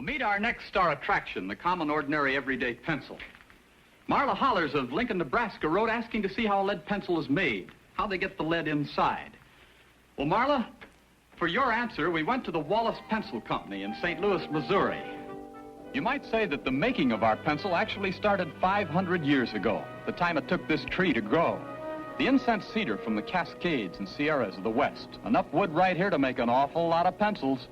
Meet our next star attraction, the common, ordinary, everyday pencil. Marla Hollers of Lincoln, Nebraska wrote asking to see how a lead pencil is made, how they get the lead inside. Well, Marla, for your answer, we went to the Wallace Pencil Company in St. Louis, Missouri. You might say that the making of our pencil actually started 500 years ago, the time it took this tree to grow. The incense cedar from the Cascades and Sierras of the West. Enough wood right here to make an awful lot of pencils.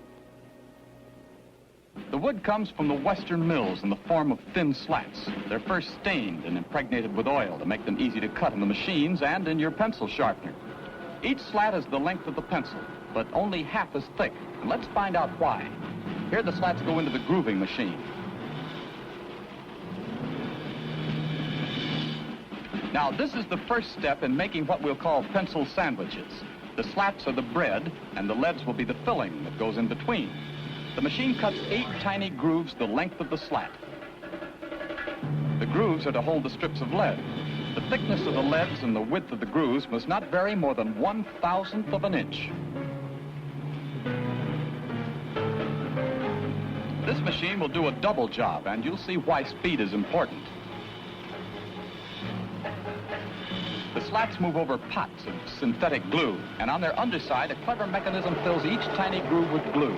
The wood comes from the western mills in the form of thin slats. They're first stained and impregnated with oil to make them easy to cut in the machines and in your pencil sharpener. Each slat is the length of the pencil, but only half as thick. And let's find out why. Here the slats go into the grooving machine. Now, this is the first step in making what we'll call pencil sandwiches. The slats are the bread, and the leads will be the filling that goes in between. The machine cuts 8 tiny grooves the length of the slat. The grooves are to hold the strips of lead. The thickness of the leads and the width of the grooves must not vary more than 1/1000th of an inch. This machine will do a double job, and you'll see why speed is important. The slats move over pots of synthetic glue, and on their underside, a clever mechanism fills each tiny groove with glue.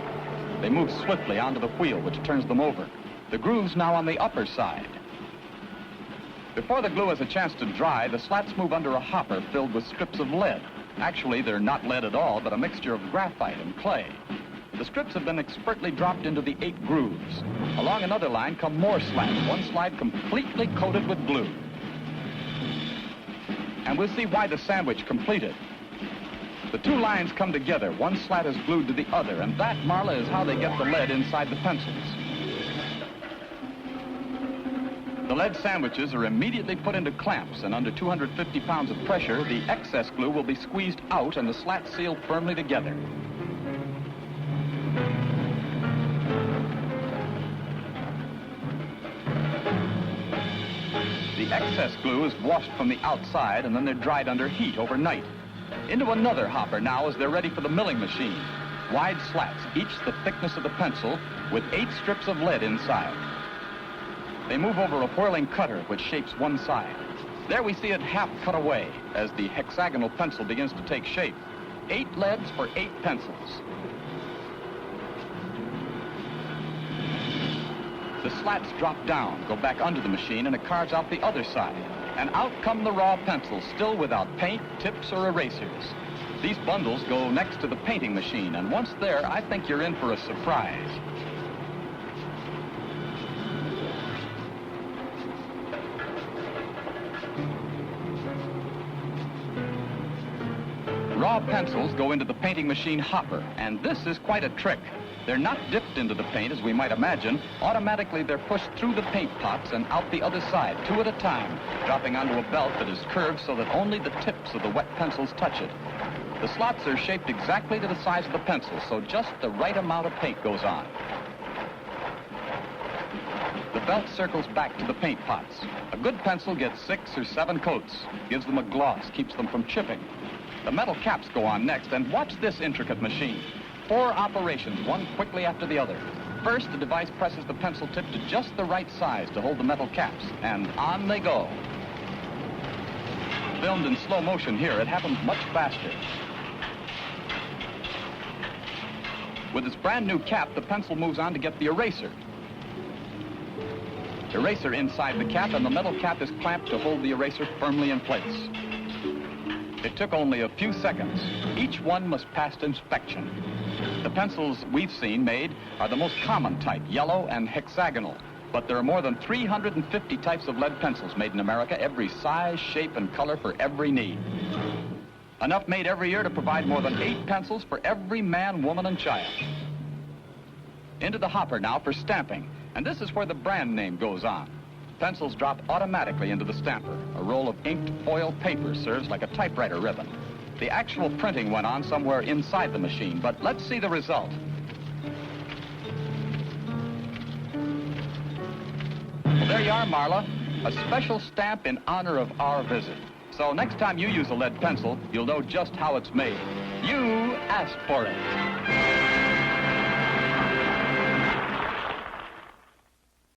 They move swiftly onto the wheel, which turns them over. The groove's now on the upper side. Before the glue has a chance to dry, the slats move under a hopper filled with strips of lead. Actually, they're not lead at all, but a mixture of graphite and clay. The strips have been expertly dropped into the 8 grooves. Along another line come more slats, one slide completely coated with glue. And we'll see why the sandwich completed. The 2 lines come together. One slat is glued to the other, and that, Marla, is how they get the lead inside the pencils. The lead sandwiches are immediately put into clamps, and under 250 pounds of pressure, the excess glue will be squeezed out and the slats sealed firmly together. The excess glue is washed from the outside, and then they're dried under heat overnight. Into another hopper now as they're ready for the milling machine. Wide slats, each the thickness of the pencil, with 8 strips of lead inside. They move over a whirling cutter which shapes one side. There we see it half cut away as the hexagonal pencil begins to take shape. 8 leads for 8 pencils. The slats drop down, go back under the machine, and it carves out the other side. And out come the raw pencils, still without paint, tips, or erasers. These bundles go next to the painting machine, and once there, I think you're in for a surprise. Raw pencils go into the painting machine hopper, and this is quite a trick. They're not dipped into the paint, as we might imagine. Automatically, they're pushed through the paint pots and out the other side, 2 at a time, dropping onto a belt that is curved so that only the tips of the wet pencils touch it. The slots are shaped exactly to the size of the pencil, so just the right amount of paint goes on. The belt circles back to the paint pots. A good pencil gets 6 or 7 coats, gives them a gloss, keeps them from chipping. The metal caps go on next, and watch this intricate machine. 4 operations, one quickly after the other. First, the device presses the pencil tip to just the right size to hold the metal caps, and on they go. Filmed in slow motion here, it happens much faster. With its brand new cap, the pencil moves on to get the eraser. Eraser inside the cap, and the metal cap is clamped to hold the eraser firmly in place. It took only a few seconds. Each one must pass inspection. The pencils we've seen made are the most common type, yellow and hexagonal. But there are more than 350 types of lead pencils made in America, every size, shape, and color for every need. Enough made every year to provide more than 8 pencils for every man, woman, and child. Into the hopper now for stamping, and this is where the brand name goes on. Pencils drop automatically into the stamper. A roll of inked foil paper serves like a typewriter ribbon. The actual printing went on somewhere inside the machine, but let's see the result. Well, there you are, Marla. A special stamp in honor of our visit. So next time you use a lead pencil, you'll know just how it's made. You asked for it.